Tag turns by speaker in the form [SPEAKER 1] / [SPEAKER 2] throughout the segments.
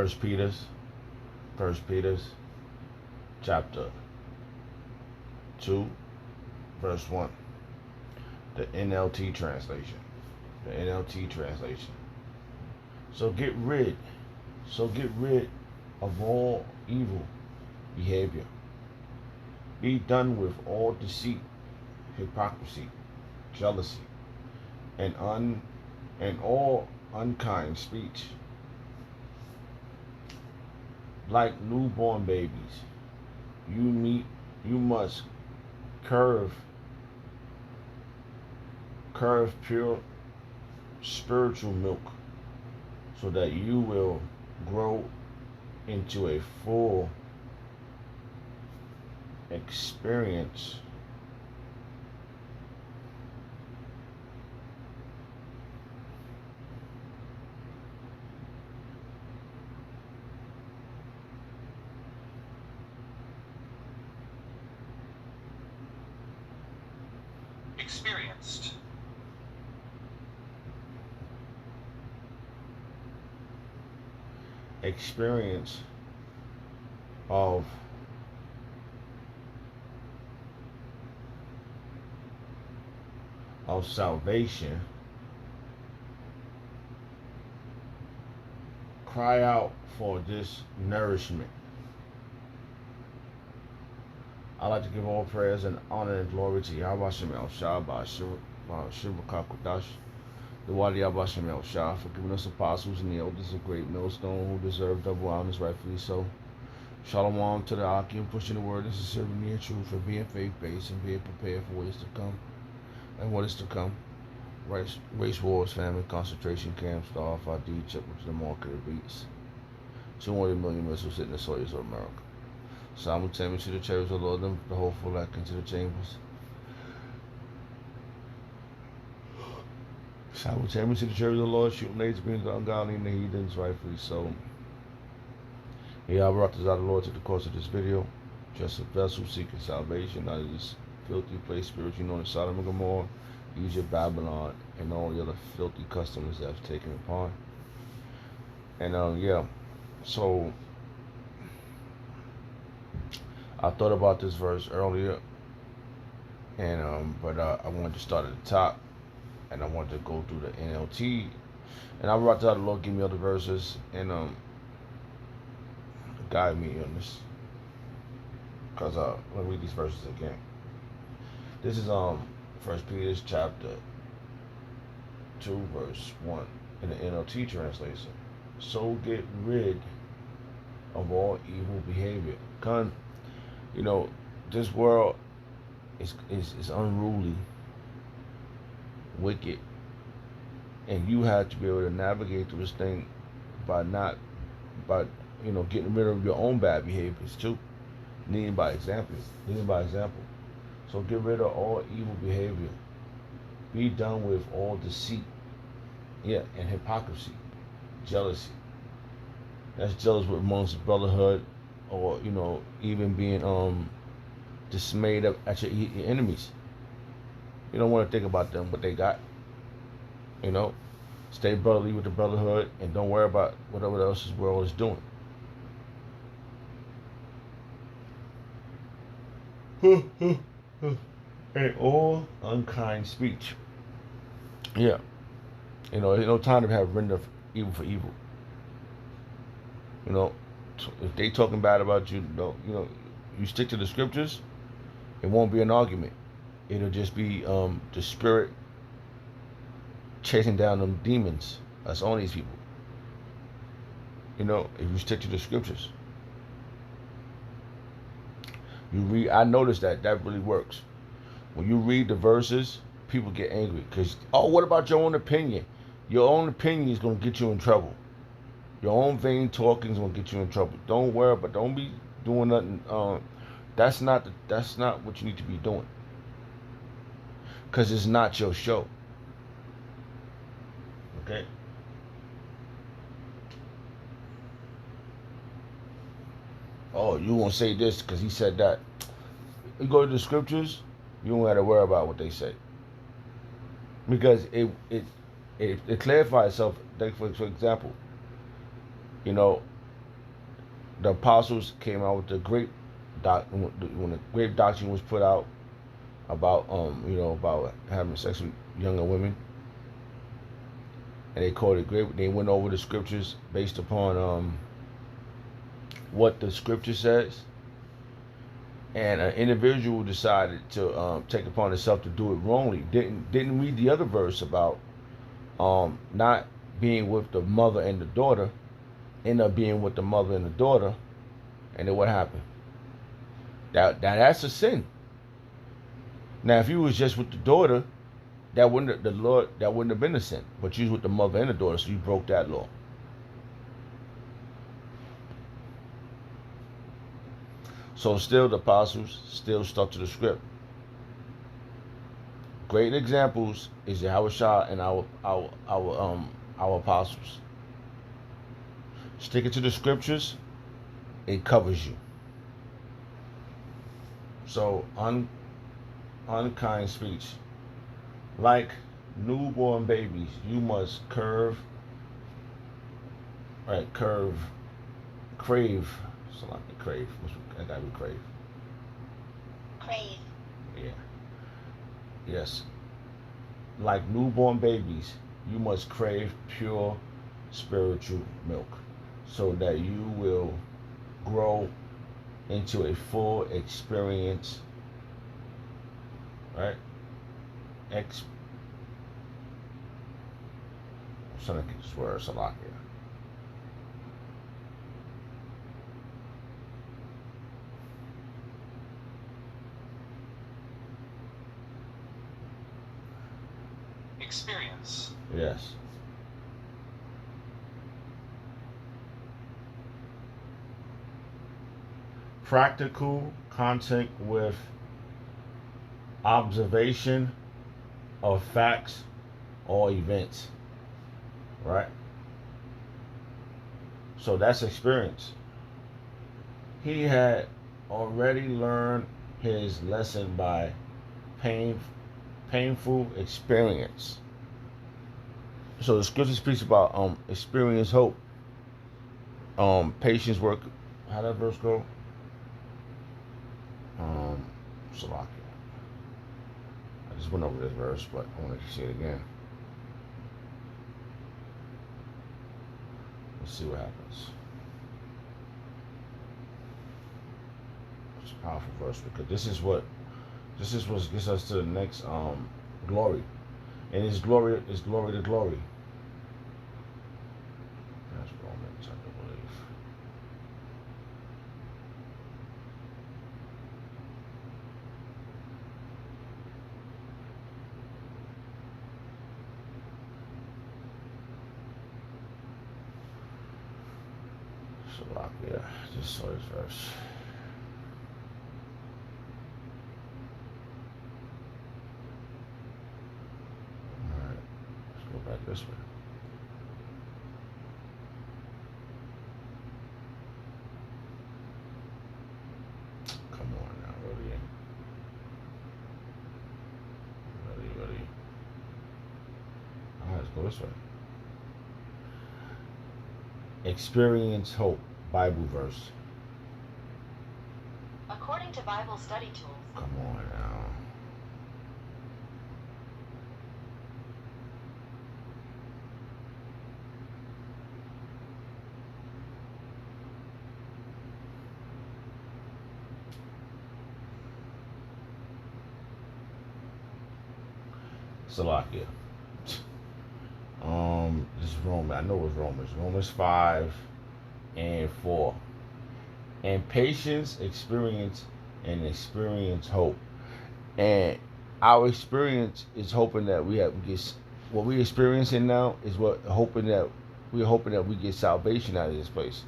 [SPEAKER 1] First Peter's, First Peter's chapter 2, verse 1. The NLT translation. The NLT translation. So get rid. So get rid of all evil behavior. Be done with all deceit, hypocrisy, jealousy, and all unkind speech. Like newborn babies, you must curve pure spiritual milk so that you will grow into a full experience
[SPEAKER 2] experienced,
[SPEAKER 1] experience of salvation. Cry out for this nourishment. I like to give all prayers and honor and glory to Yahweh Shem El Shah by Shivakakudash, the Wadi Yahweh Shem El Shah, for giving us apostles and the elders of great millstone who deserve double honors, rightfully so. Shalom to the Akim, pushing the word and sincerely near truth, for being faith-based and being prepared for what is to come and what is to come. Race wars, famine, concentration camps, the Al-Fadi, chip to the market of beats. 200 million missiles hitting the soils of America. Simultaneously, the chariots of the Lord, the hopeful lack into the chambers. Simultaneously, the chariots of the Lord, shooting laser beams the ungodly and the heathens, rightfully so. Yeah, I brought this out of the Lord to the course of this video. Just a vessel seeking salvation out of this filthy place, spiritually known as Sodom and Gomorrah, Egypt, Babylon, and all the other filthy customers that have taken upon. And yeah, so I thought about this verse earlier, and but I wanted to start at the top, and I wanted to go through the NLT, and I brought out the Lord give me other verses, and guide me on this, cause let me read these verses again. This is First Peter's chapter 2, verse 1 in the NLT translation. So get rid of all evil behavior. You know, this world is unruly, wicked, and you have to be able to navigate through this thing by getting rid of your own bad behaviors too, leading by example. So get rid of all evil behavior. Be done with all deceit, and hypocrisy, jealousy. That's jealous with amongst brotherhood, or even being dismayed at your enemies. You don't want to think about them, what they got. Stay brotherly with the brotherhood, and don't worry about whatever else this world is doing. And all unkind speech. Yeah. There's no time to have render evil for evil. If they talking bad about you, you stick to the scriptures, it won't be an argument. It'll just be the spirit chasing down them demons that's on these people. If you stick to the scriptures. You read. I noticed that really works. When you read the verses, people get angry because, what about your own opinion? Your own opinion is going to get you in trouble. Your own vain talking is going to get you in trouble. Don't worry, but don't be doing nothing. That's not what you need to be doing, because it's not your show. Okay. Oh, you won't say this because he said that. You go to the scriptures, you don't have to worry about what they say, because it clarifies itself. Like for example, the apostles came out with the great when the great doctrine was put out about about having sex with younger women, and they called it great. They went over the scriptures based upon what the scripture says, and an individual decided to take upon himself to do it wrongly. Didn't read the other verse about not being with the mother and the daughter, end up being with the mother and the daughter, and then what happened? That's a sin. Now, if you was just with the daughter, that wouldn't have been a sin. But you was with the mother and the daughter, so you broke that law. So still, the apostles still stuck to the script. Great examples is Yahushua and our apostles. Sticking to the scriptures, it covers you. So unkind speech, like newborn babies, you must crave. So like crave. I gotta be crave.
[SPEAKER 3] Crave.
[SPEAKER 1] Yeah. Yes. Like newborn babies, you must crave pure spiritual milk, so that you will grow into a full experience. Right? I'm trying to get this word, Salakia.
[SPEAKER 2] Experience.
[SPEAKER 1] Yes. Practical content with observation of facts or events. Right? So that's experience. He had already learned his lesson by painful experience. So the scripture speaks about experience hope. Patience work. How that verse go? Salakia. I just went over this verse, but I wanted to see it again. Let's see what happens. It's a powerful verse because this is what gets us to the next glory, and it's glory to glory. That's Romans, I believe. Salakia, just saw this verse. Back this way. Come on now, really. Alright, let's go this way. Experience hope, Bible verse.
[SPEAKER 3] According to Bible study tools.
[SPEAKER 1] Come on now. Salakia. This is Romans. I know it's Romans. Romans 5 and 4. And patience, experience, and experience hope. And our experience is hoping that we get what we're experiencing now is we're hoping that we get salvation out of this place.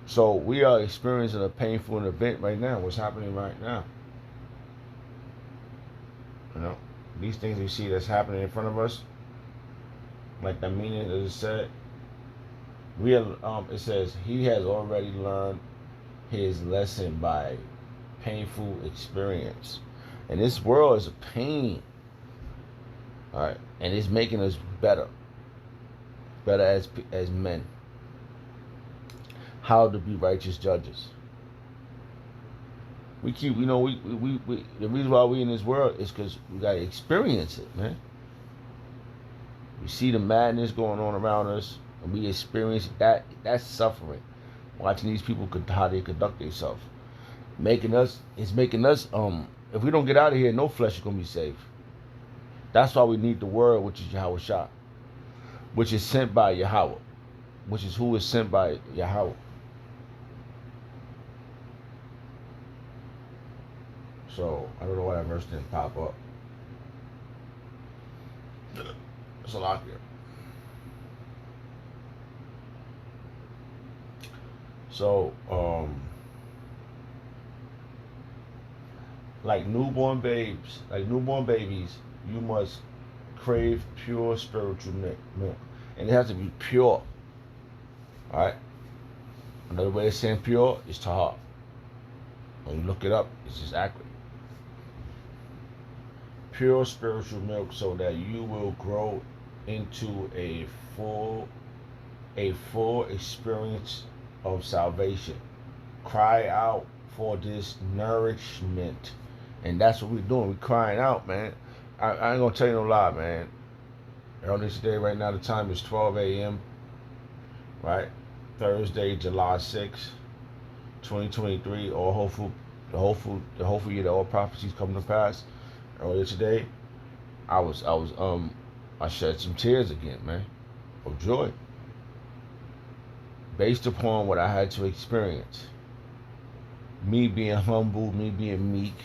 [SPEAKER 1] So we are experiencing a painful event right now. What's happening right now? You know, these things we see that's happening in front of us, like the meaning that it said. It says he has already learned his lesson by painful experience, and this world is a pain. All right, and it's making us better as men. how to be righteous judges. We keep, we the reason why we in this world is because we gotta experience it, man. We see the madness going on around us, and we experience that. That's suffering. Watching these people how they conduct themselves, it's making us. If we don't get out of here, no flesh is gonna be saved. That's why we need the word, which is Yahweh Shah, which is sent by Yahweh, which is who is sent by Yahweh. So I don't know why that verse didn't pop up. It's a lot here. So, like newborn babies, you must crave pure spiritual milk, and it has to be pure. All right. Another way of saying pure is tahar. When you look it up, it's just accurate. Pure spiritual milk, so that you will grow into a full experience of salvation. Cry out for this nourishment, and that's what we're doing. We're crying out, man. I ain't gonna tell you no lie, man. Early today, right now, the time is 12 a.m. Right, Thursday, July 6th, 2023. Hopefully, all prophecies come to pass. Earlier today, I shed some tears again, man, of joy, based upon what I had to experience. Me being humble, me being meek,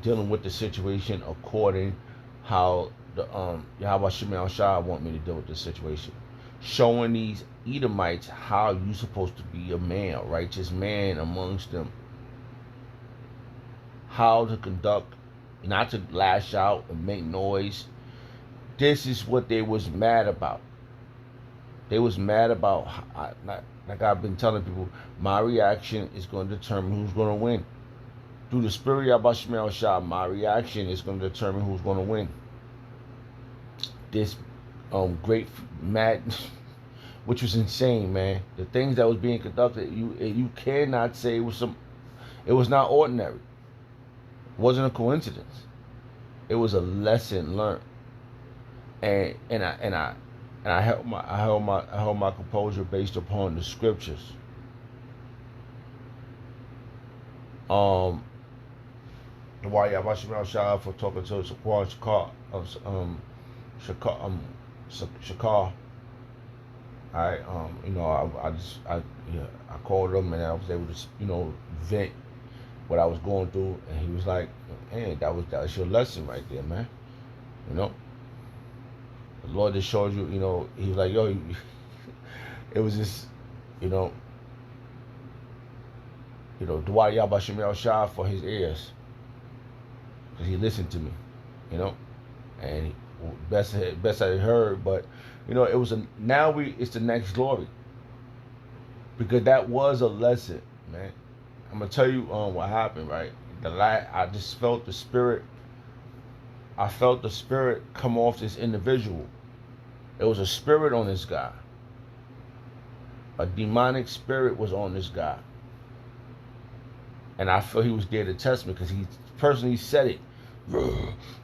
[SPEAKER 1] dealing with the situation according how the Yahweh Shemel Shah want me to deal with this situation. Showing these Edomites how you supposed to be a man, a righteous man amongst them. How to conduct, not to lash out and make noise. This is what they was mad about. They was mad about, like I've been telling people, my reaction is going to determine who's going to win. Through the spirit of Shemel Shah, my reaction is going to determine who's going to win. This great mad, which was insane, man. The things that was being conducted, you cannot say it was not ordinary. It wasn't a coincidence. It was a lesson learned. And I held my composure based upon the scriptures. The why Yahweh Shah for talking to Shaquan Shakar. I called him and I was able to vent what I was going through, and he was like, "Hey, that was your lesson right there, man." The Lord just showed you, he was like, "Yo," it was just, Dwight Yahweh Shemel Shah for his ears, because he listened to me, and best I heard, but it was it's the next glory, because that was a lesson, man. I'm gonna tell you what happened, right? I just felt the spirit. I felt the spirit come off this individual. There was a spirit on this guy. A demonic spirit was on this guy. And I felt he was there to test me, because he personally said it.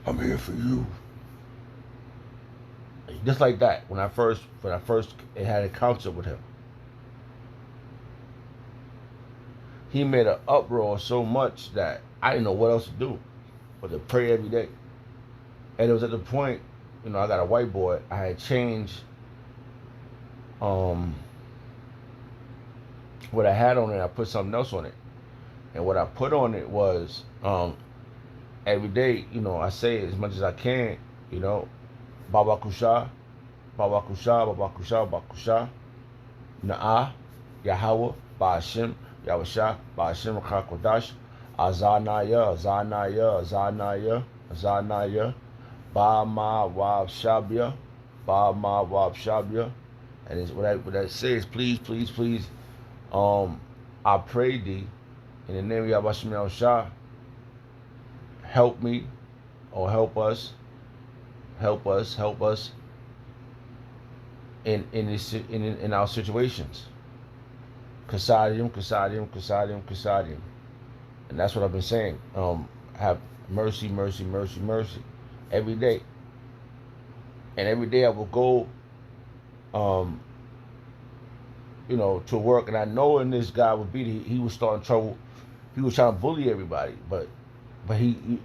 [SPEAKER 1] "I'm here for you." Just like that. When I first had a encounter with him. He made an uproar so much that I didn't know what else to do but to pray every day. And it was at the point, I got a whiteboard. I had changed what I had on it. I put something else on it. And what I put on it was every day, I say it as much as I can, Baba Kusha, Baba Kusha, Baba Kusha, Baba Kusha, Na'ah, Yahweh, Ba'ashim, Yahweh, Ba'ashim, Kodash, Azanaya, Azanaya, Azanaya, Azanaya, Ba'ma Wab Shabia, Ba'ma Wab Shabia. And it's what that says, please, please, please, I pray thee, in the name of Yahweh Shemel Shah, help me, or help us in our situations. Kasadium, Kasadium, Kasadium, Kasadium. And that's what I've been saying. Have mercy, mercy, mercy, mercy. Every day. And every day I will go, um, to work. And I know in this guy would be, he was starting trouble. He was trying to bully everybody. But and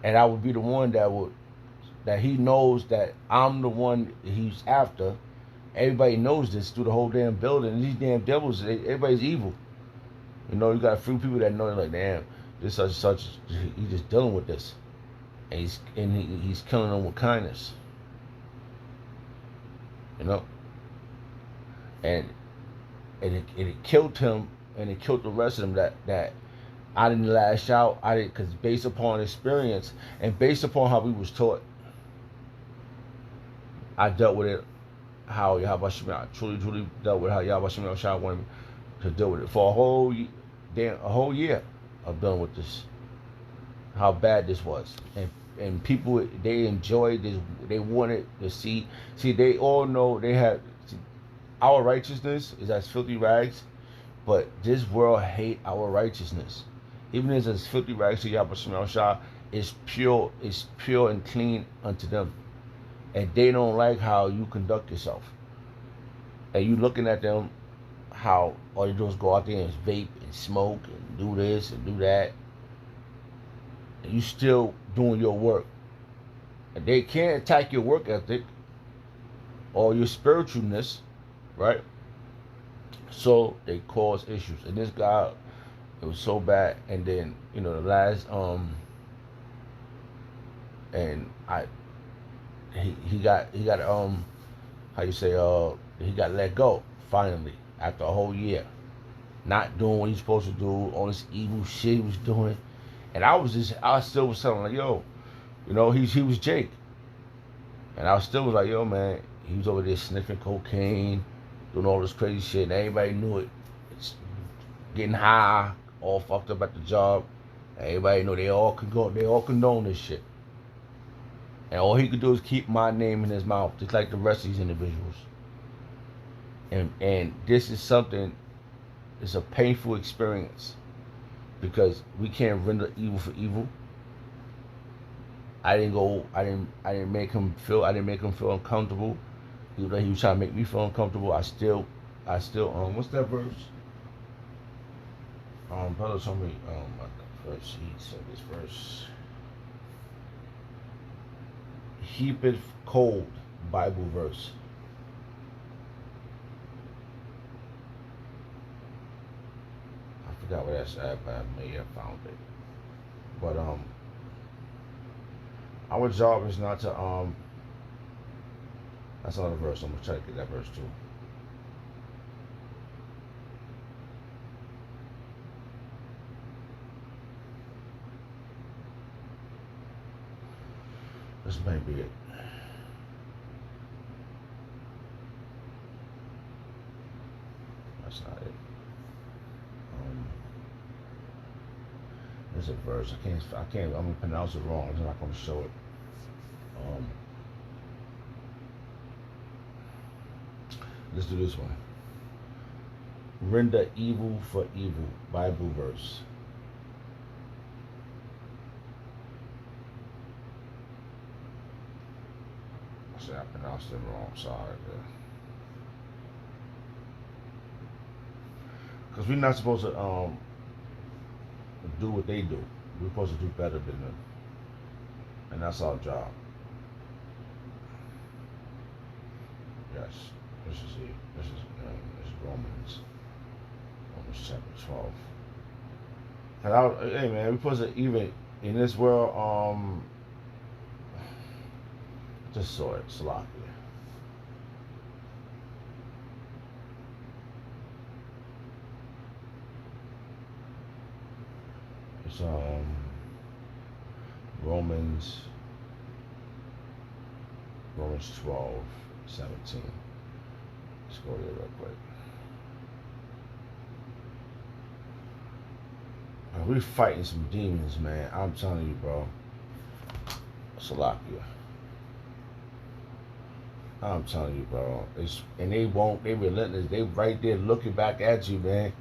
[SPEAKER 1] I would be the one that he knows that I'm the one he's after. Everybody knows this through the whole damn building. And these damn devils, everybody's evil. You got a few people that know, like, damn, this such and such, he's just dealing with this, and he's killing them with kindness. And it killed him, and it killed the rest of them. That I didn't lash out. I didn't, because based upon experience and based upon how we was taught, I dealt with it how Yahweh Shemel, truly dealt with how Yahweh Shemel Shah wanted me to deal with it for a whole year of dealing with this, how bad this was. And people, they enjoyed this. They wanted to see. They all know our righteousness is as filthy rags, but this world hate our righteousness. Even as filthy rags to Yahweh Shemel Shah, it's pure and clean unto them. And they don't like how you conduct yourself. And you looking at them, how all you do is go out there and vape and smoke and do this and do that. And you still doing your work. And they can't attack your work ethic or your spiritualness, right? So they cause issues. And this guy, it was so bad. And then, the last, and he got how you say, he got let go finally after a whole year, not doing what he's supposed to do, all this evil shit he was doing. And I still was telling him, like, yo, he was Jake, and I still was like, yo, man, he was over there sniffing cocaine, doing all this crazy shit, and everybody knew it. It's getting high, all fucked up at the job. Everybody knew they all condone this shit. And all he could do is keep my name in his mouth, just like the rest of these individuals. And this is something, it's a painful experience, because we can't render evil for evil. I didn't make him feel uncomfortable. Even though he was trying to make me feel uncomfortable, I still what's that verse? Brother told me first he said this verse. Heap it cold, Bible verse. I forgot where that's at, but I may have found it. But our job is not to that's another verse. I'm gonna try to get that verse too. This may be it. That's not it. There's a verse. I'm gonna pronounce it wrong. I'm not gonna show it. Let's do this one. Render evil for evil. Bible verse. I pronounced it wrong. Sorry. Because we're not supposed to do what they do. We're supposed to do better than them, and that's our job. Yes, this is it. This is Romans chapter 12. And hey man, we're supposed to, even in this world, just saw it, Salakia. It's Romans 12, 17. Let's go there real quick. We're fighting some demons, man. I'm telling you, bro. Salakia. I'm telling you, bro. And they won't. They relentless. They right there looking back at you, man.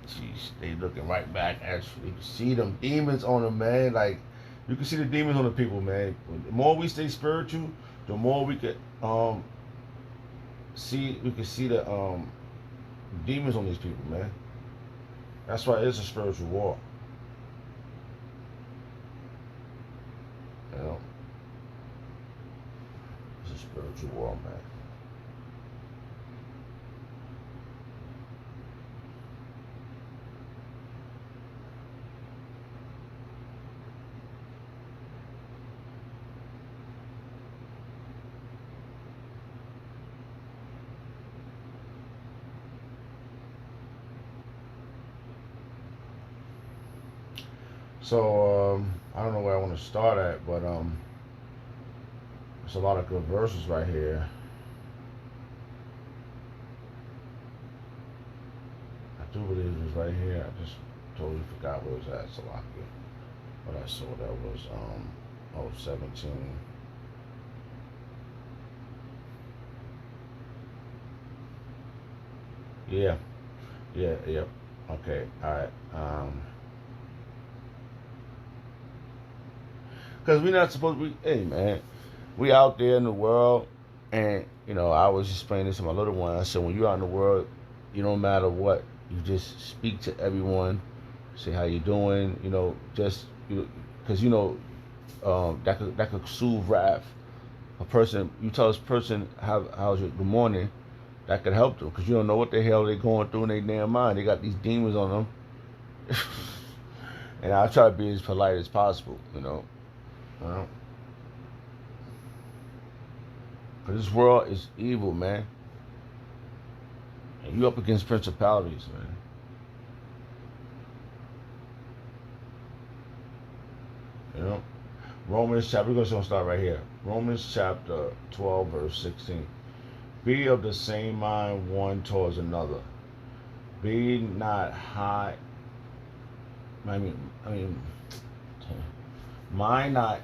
[SPEAKER 1] Jeez, they looking right back at you. You can see them demons on them, man. Like you can see the demons on the people, man. The more we stay spiritual, the more we could see. We can see the demons on these people, man. That's why it's a spiritual war. You know, it's a spiritual war, man. So I don't know where I want to start at, but there's a lot of good verses right here. I do believe it was right here. I just totally forgot where it was at. Salakia. But I saw that was 17. Yeah, yeah, yep. Okay, all right. Because we're not supposed to be, hey man, we out there in the world, and I was explaining this to my little one. I said, when you're out in the world, you don't matter what, you just speak to everyone, say how you doing, just because that could soothe wrath. A person, you tell this person how's your good morning, that could help them because you don't know what the hell they're going through in their damn mind. They got these demons on them, and I try to be as polite as possible, Well, cause this world is evil, man. And you up against principalities, man. Romans chapter, we're gonna start right here. Romans chapter 12, verse 16. Be of the same mind one towards another. Be not high. I mean, mind not.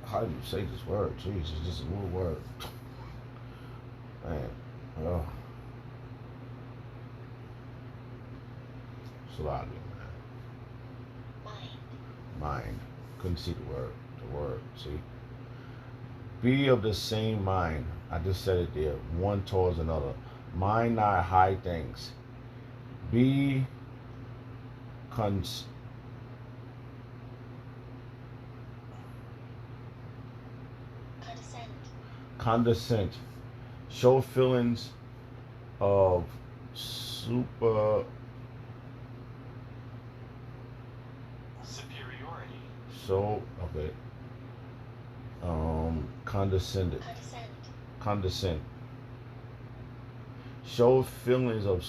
[SPEAKER 1] How do you say this word? Jeez, it's just a little word. Man, oh. Salami, man. Mind. Couldn't see the word. The word, see? Be of the same mind. I just said it there. One towards another. Mind not high things. Be condescend. Show feelings of superiority. So okay. Condescended. Condescend. Show feelings of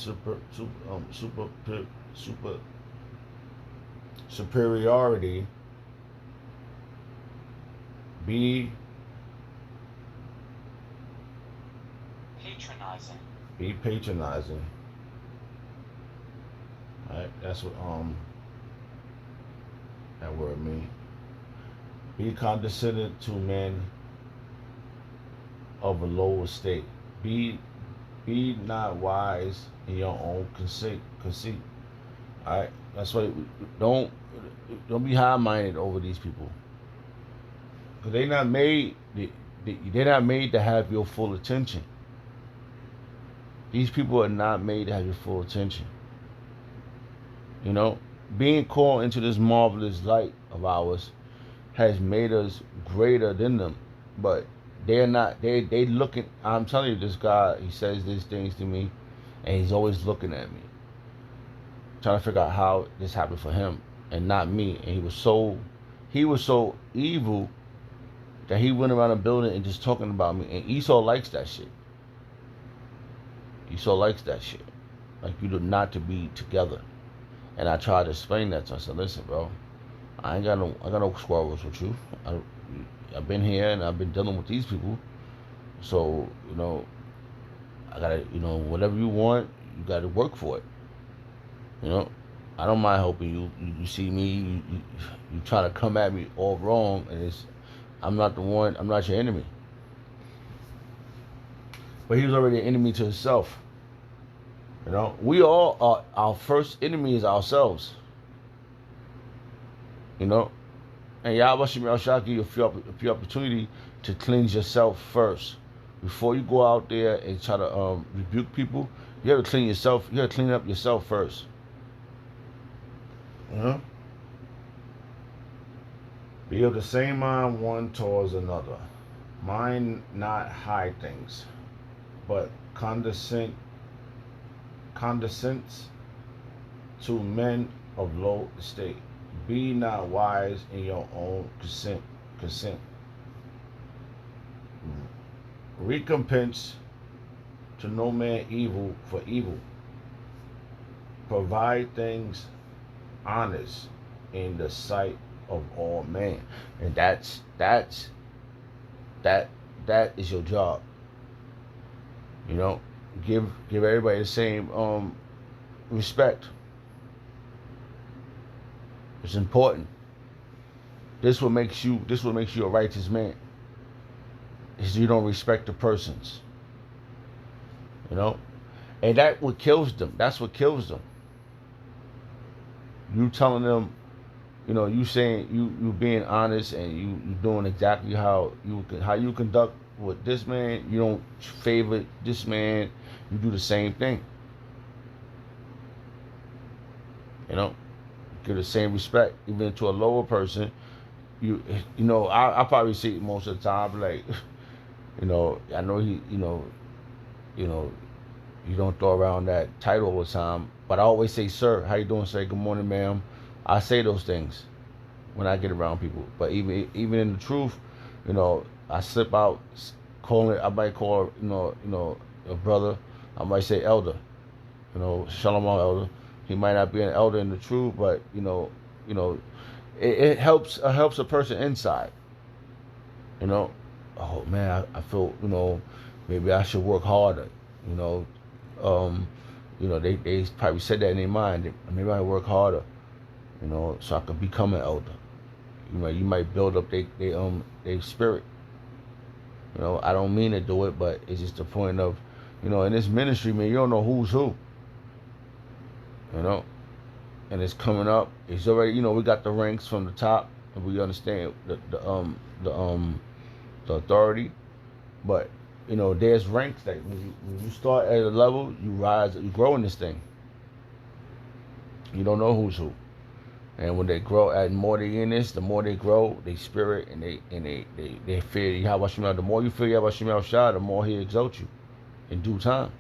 [SPEAKER 1] superiority. Be
[SPEAKER 2] patronizing.
[SPEAKER 1] Be patronizing. Alright, that's what that word mean. Be condescending to men of a low estate. Be not wise in your own conceit. Alright, that's why don't be high minded over these people. Cause they're not made to have your full attention. These people are not made to have your full attention. Being called into this marvelous light of ours has made us greater than them. But they're not, they looking, I'm telling you, this guy, he says these things to me, and he's always looking at me, trying to figure out how this happened for him and not me. And he was so evil that he went around the building and just talking about me. And Esau likes that shit. Esau likes that shit. Like, you do not to be together. And I tried to explain that to him. I said, listen, bro, I got no squabbles with you. I've been here and I've been dealing with these people. So, I gotta, whatever you want, you gotta work for it. I don't mind helping you. You see me, you try to come at me all wrong, and I'm not the one, I'm not your enemy. but he was already an enemy to himself. You know, we all are, our first enemy is ourselves. You know, and Yahweh Shem Shah give you a few opportunity to cleanse yourself first. Before you go out there and try to rebuke people, you have to clean yourself. You have to clean up yourself first. You know? Be of the same mind one towards another. Mind not high things, but condescends to men of low estate. Be not wise in your own consent. Recompense to no man evil for evil. Provide things honest in the sight of all men, and that is your job. You know, give everybody the same respect. It's important. This what makes you a righteous man. Is you don't respect the persons. You know, and that what kills them. That's what kills them. You telling them, you know, you saying you being honest and you doing exactly how you conduct with this man. You don't favor this man. You do the same thing. You know, give the same respect even to a lower person. You know, I probably see it most of the time. Like, you know, I know he, you know, you don't throw around that title all the time, but I always say, sir, how you doing? Say, good morning, ma'am. I say those things when I get around people. But even in the truth, you know, I slip out calling. I might call, you know, a brother. I might say elder. You know, shalom elder. He might not be an elder in the truth, but you know, it helps a person inside. You know, oh man, I feel, you know, maybe I should work harder. You know, they probably said that in their mind. Maybe I work harder. You know, so I could become an elder. You might build up their spirit. You know, I don't mean to do it, but it's just the point of, you know, in this ministry, man, you don't know who's who. You know, and it's coming up. It's already, you know, we got the ranks from the top, and we understand the authority, but you know, there's ranks that when you start at a level, you rise, you grow in this thing. You don't know who's who. And when they grow, and more they in this, the more they grow, they spirit and they fear Yahweh Shemel. The more you fear Yahweh Shemel Shah, the more He exalts you in due time.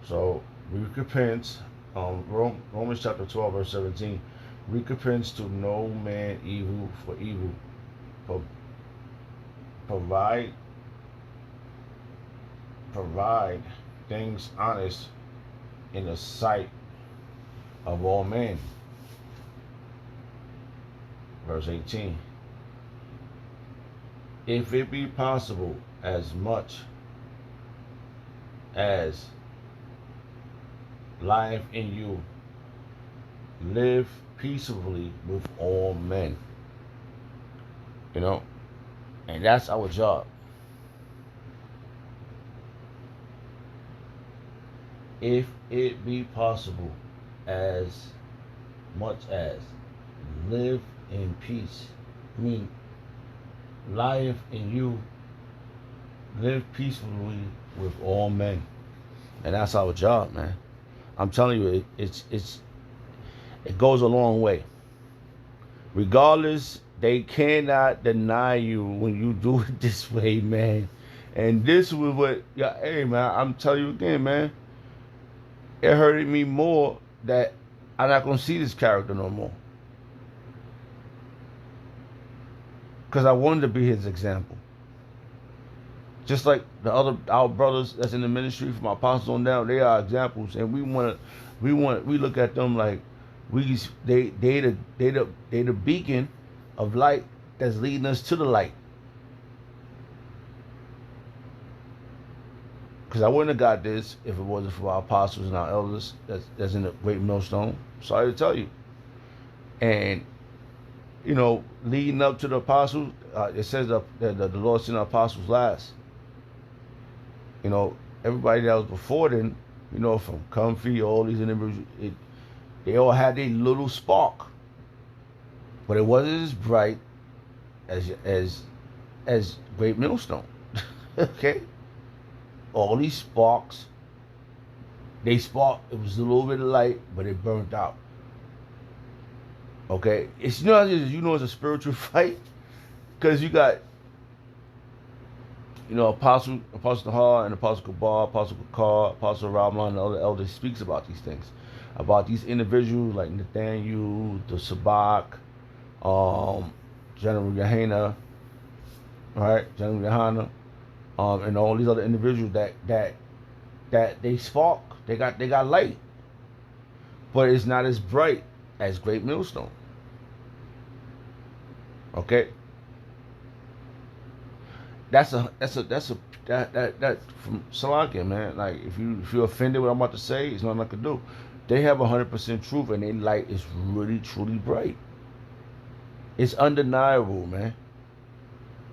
[SPEAKER 1] So recompense, Romans chapter 12 verse 17. Recompense to no man evil for evil. Provide things honest in the sight of all men. Verse 18. If it be possible, as much as life in you, live peaceably with all men. You know, and that's our job. If it be possible, as much as live in peace. I mean, life in you, live peacefully with all men. And that's our job, man. I'm telling you, it goes a long way. Regardless, they cannot deny you when you do it this way, man. And this was what, yeah, hey, man, I'm telling you again, man. It hurted me more that I'm not going to see this character no more. Because I wanted to be his example. Just like our brothers that's in the ministry, from our apostles on down, they are examples, and we look at them like they the beacon of light that's leading us to the light. Because I wouldn't have got this if it wasn't for our apostles and our elders that's in the great millstone. Sorry to tell you. And you know, leading up to the apostles, it says that the Lord sent the apostles last. You know, everybody that was before then, you know, from Comfy, all these individuals, they all had their little spark, but it wasn't as bright as Great Millstone. Okay, all these sparks, they sparked. It was a little bit of light, but it burnt out. Okay, it's it's a spiritual fight because you got Apostle Tahar and Apostle Kabar, Apostle Kakar, Apostle Ramlan, and other elders speaks about these things, about these individuals like Nathaniel, the Sabak, General Gehenna, right, General Gehenna, and all these other individuals that they spark, they got light, but it's not as bright as Great Millstone. Okay, that's that from Salakia, man. Like if you're offended what I'm about to say, it's nothing I can do. They have 100% truth, and their light is really truly bright. It's undeniable, man.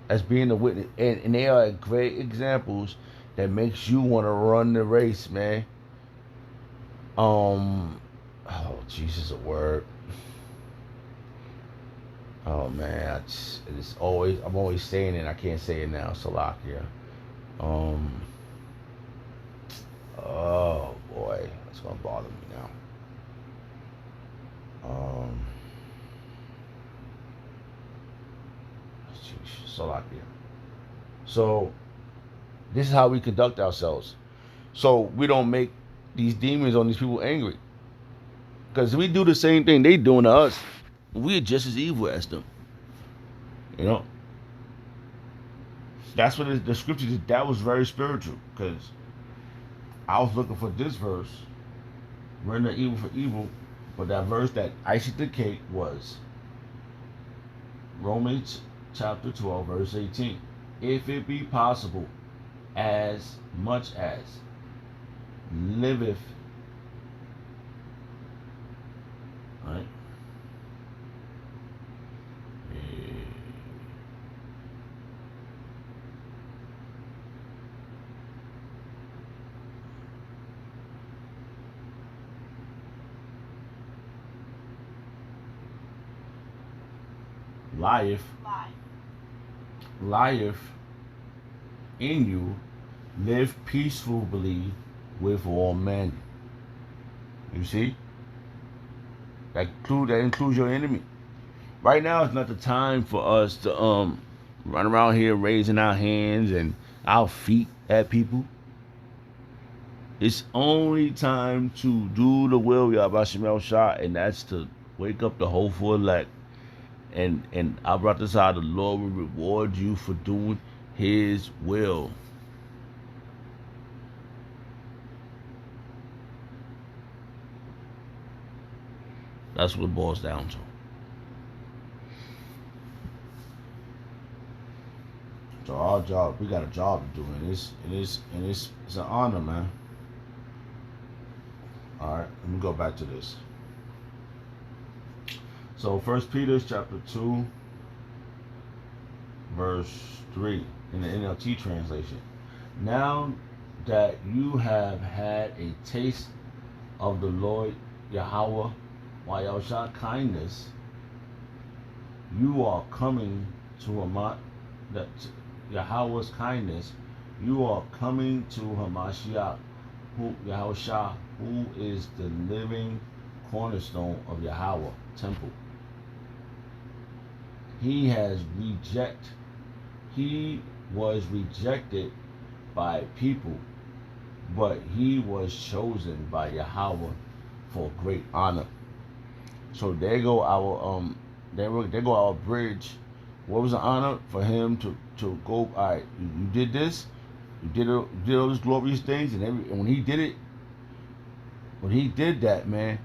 [SPEAKER 1] As being a witness, and they are great examples that makes you want to run the race, man. Oh, Jesus, a word. Oh man, I'm always saying it. I can't say it now. Salakia. Oh boy, that's gonna bother me now. Salakia. So this is how we conduct ourselves. So we don't make these demons on these people angry. Because we do the same thing they doing to us, we're just as evil as them. You know? That's what the scripture did. That was very spiritual. Because I was looking for this verse. Render evil for evil. But that verse that iced the cake was Romans chapter 12, verse 18. If it be possible, as much as liveth, right? Lieth in you, live peacefully with all men. You see? That includes your enemy. Right now is not the time for us to run around here raising our hands and our feet at people. It's only time to do the will of Yahweh Shemel Shah, and that's to wake up the hopeful elect. And I brought this out. The Lord will reward you for doing His will. That's what it boils down to. So our job, we got a job to do, and it's an honor, man. All right, let me go back to this. So 1 Peter chapter 2, verse 3 in the NLT translation. Now that you have had a taste of the Lord Yahweh Yahusha kindness, you are coming to Yahweh's kindness. You are coming to Hamashiach, Yahusha, who is the living cornerstone of Yahweh temple. He was rejected by people, but he was chosen by Yahweh for great honor. So there go our bridge. What was the honor for him to go? All right, you did this, you did all those glorious things, and when he did that, man,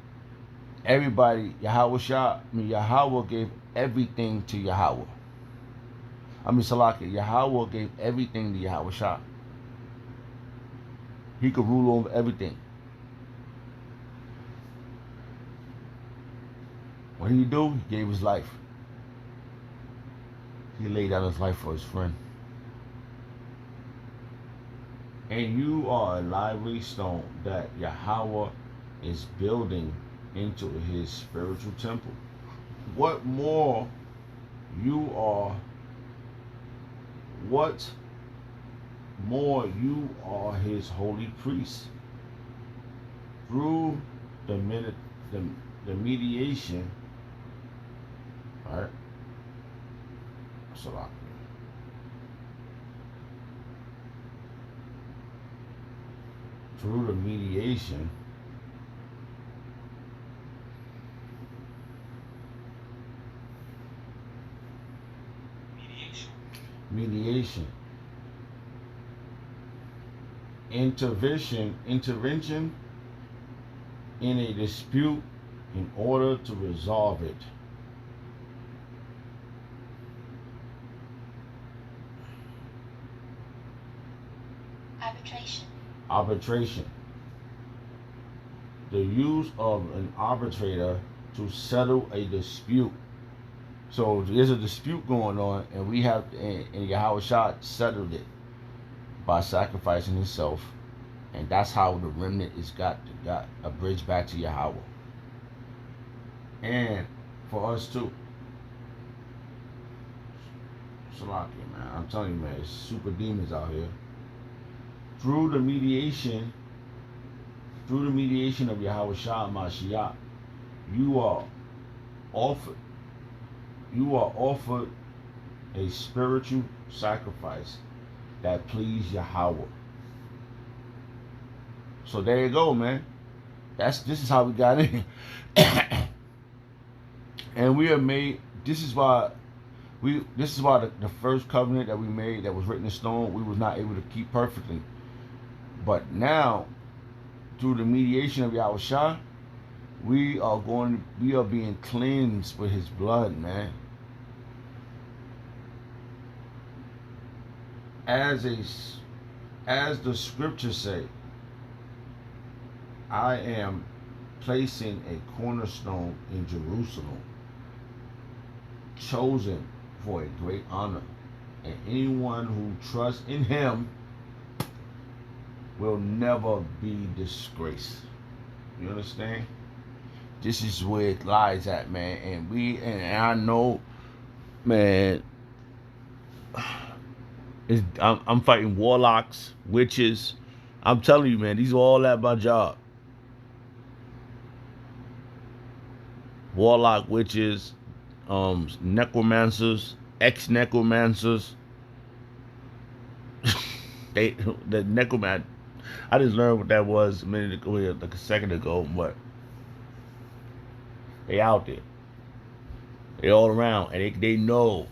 [SPEAKER 1] everybody, Yahweh gave everything to Yahweh. Salaki, Yahweh gave everything to Yahweh Shah. He could rule over everything. What did he do? He gave his life. He laid down his life for his friend. And you are a lively stone that Yahweh is building into his spiritual temple. What more you are, what more you are his holy priest through the, the mediation, right? Salaki. Through the mediation mediation intervention in a dispute in order to resolve it. Arbitration. The use of an arbitrator to settle a dispute. So there's a dispute going on, and we have, and Yahweh Shah settled it by sacrificing himself, and that's how the remnant is got a bridge back to Yahweh. And for us too. Salaki, man. I'm telling you, man, it's super demons out here. Through the mediation of Yahweh Shah Mashiach, you are offered a spiritual sacrifice that please Yahweh. So there you go, man. This is how we got in. And we are made, this is why the first covenant that we made that was written in stone, we was not able to keep perfectly. But now, through the mediation of Yahweh Shah, we are being cleansed with his blood, man. As the scriptures say, I am placing a cornerstone in Jerusalem, chosen for a great honor, and anyone who trusts in him will never be disgraced. You understand? This is where it lies at, man. And I know, man, I'm fighting warlocks, witches. I'm telling you, man, these are all at my job. Warlock, witches, necromancers, ex-necromancers. The necromancer. I just learned what that was a minute ago, like a second ago, but they out there. They all around, and they know.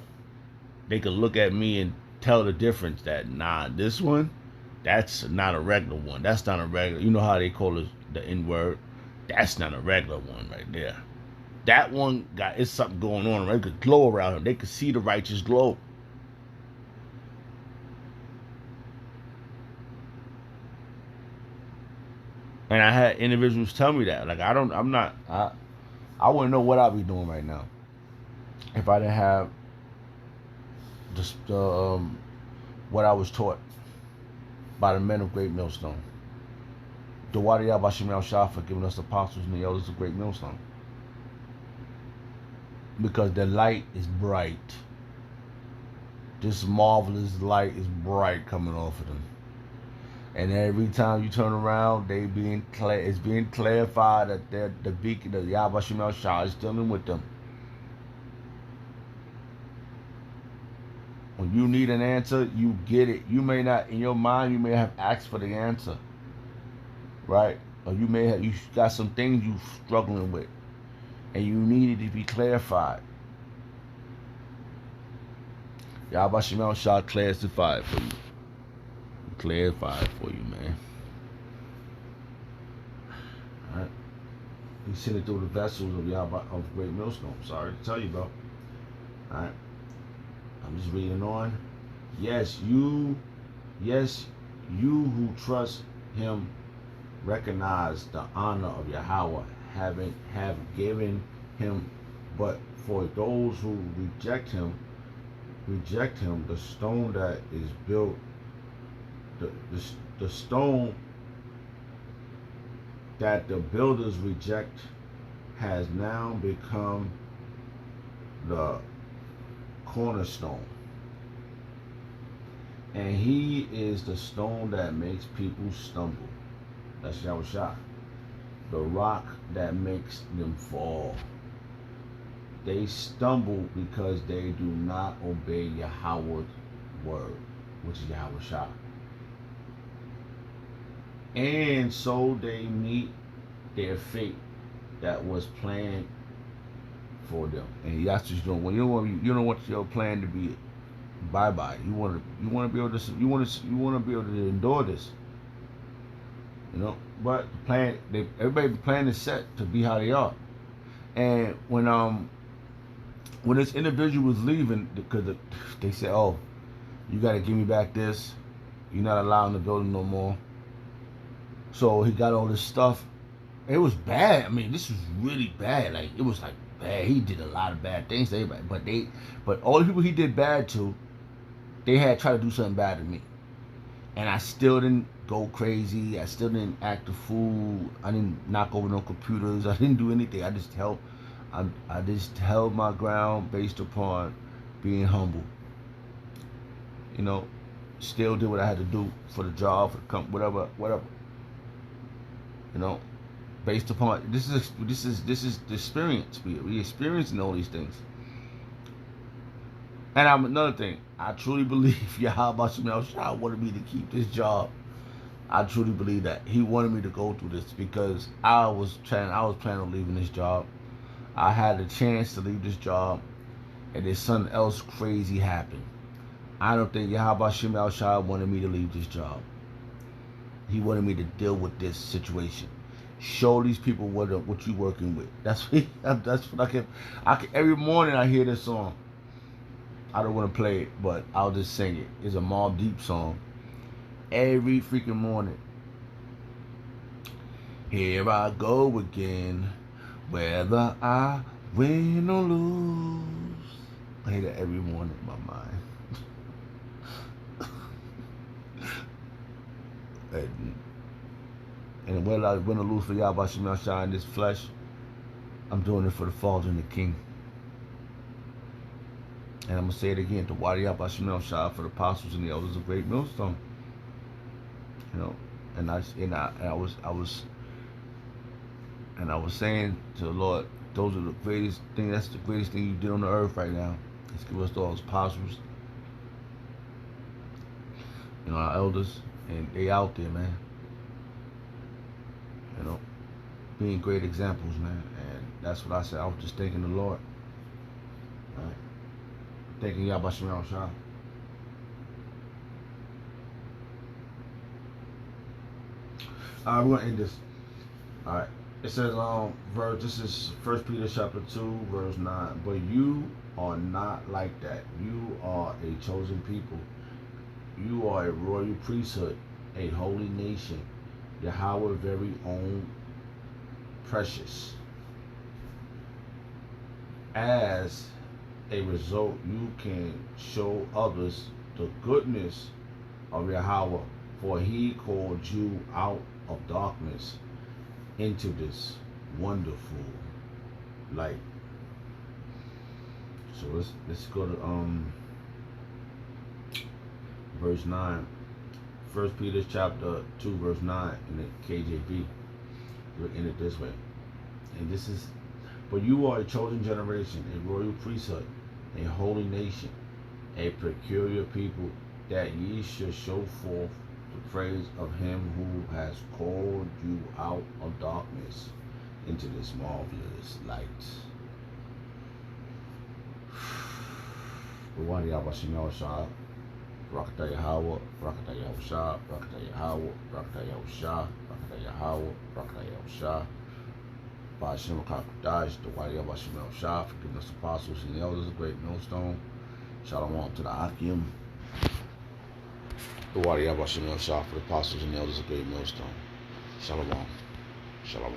[SPEAKER 1] They can look at me and tell the difference that, nah, this one, that's not a regular one. That's not a regular, you know how they call it the N-word? That's not a regular one right there. That one it's something going on, right? It could glow around him. They could see the righteous glow. And I had individuals tell me that. Like, I wouldn't know what I'd be doing right now if I didn't have what I was taught by the men of Great Millstone. Dawadi Yabashim El Shah for giving us the apostles and the elders of Great Millstone. Because the light is bright. This marvelous light is bright coming off of them. And every time you turn around, it's being clarified that the beacon of Yahweh Shemel Shah is dealing with them. When you need an answer, you get it. You may not, in your mind, you may have asked for the answer, right? Or you got some things you're struggling with, and you need it to be clarified. Yahweh Shemel Shah clarified for you. Clarified for you, man. All right. He sent it through the vessels of Yahweh of Great Millstone. Sorry to tell you, bro. All right. I'm just reading on. Yes, you who trust him recognize the honor of Yahweh, have given him, but for those who reject him, the stone that is built the stone that the builders reject has now become the cornerstone. And he is the stone that makes people stumble. That's Yahushua. The rock that makes them fall. They stumble because they do not obey Yahweh's word, which is Yahushua. And so they meet their fate that was planned for them. And that's just when you don't want your plan to be bye bye. You want to be able to be able to endure this. You know, but the plan everybody's plan is set to be how they are. And when this individual was leaving, because they said, "Oh, you got to give me back this. You're not allowed in the building no more." So he got all this stuff. It was bad. I mean, this was really bad. Like, it was like bad. He did a lot of bad things to everybody. But all the people he did bad to, they had tried to do something bad to me. And I still didn't go crazy. I still didn't act a fool. I didn't knock over no computers. I didn't do anything. I just held my ground based upon being humble. You know, still did what I had to do for the job, for the company, whatever. You know, based upon this is the experience. We experiencing all these things. And another thing, I truly believe Yahweh Shemel Shah wanted me to keep this job. I truly believe that he wanted me to go through this because I was planning on leaving this job. I had a chance to leave this job, and then something else crazy happened. I don't think Yahweh Shemel Shah wanted me to leave this job. He wanted me to deal with this situation. Show these people what you're working with. That's what I can. Every morning I hear this song. I don't want to play it, but I'll just sing it. It's a Mobb Deep song. Every freaking morning. Here I go again, whether I win or lose. I hear that every morning in my mind. And whether I win or lose for Yahweh Shemel Shah in this flesh, I'm doing it for the Father and the King. And I'm gonna say it again: to Wadi Yahweh Shemel Shah, for the apostles and the elders of Great Millstone. You know, and I was saying to the Lord, those are the greatest thing. That's the greatest thing you did on the earth right now. Let's give us those apostles, you know, our elders, and they out there, man. You know, being great examples, man. And that's what I said. I was just thanking the Lord. All right. Thanking Yahweh Shemel Shah. Alright, we're gonna end this. Alright. It says this is 1 Peter chapter 2, verse 9. But you are not like that. You are a chosen people. You are a royal priesthood, a holy nation, Yahweh's very own precious. As a result, you can show others the goodness of Yahweh, for he called you out of darkness into this wonderful light. So let's go to verse 9. 1 Peter chapter 2, verse 9 in the KJV. We'll end it this way. And this is, but you are a chosen generation, a royal priesthood, a holy nation, a peculiar people, that ye should show forth the praise of him who has called you out of darkness into this marvelous light. Wadi Yahweh Shemel Shah, Rakata Yahweh, Rakata Yahushua, Rakata Yahweh, Rakata Yahushua, Rakata Yahweh, Rakata Yahushua. By Hashem Kakadash, the Wadi Yahweh Shemel Shah, for giving us the apostles and the elders of Great Millstone. Shalom to the Akim. The Wadi Yahweh Shemel Shah, for the apostles and the elders of Great Millstone. Shalom. Shalom.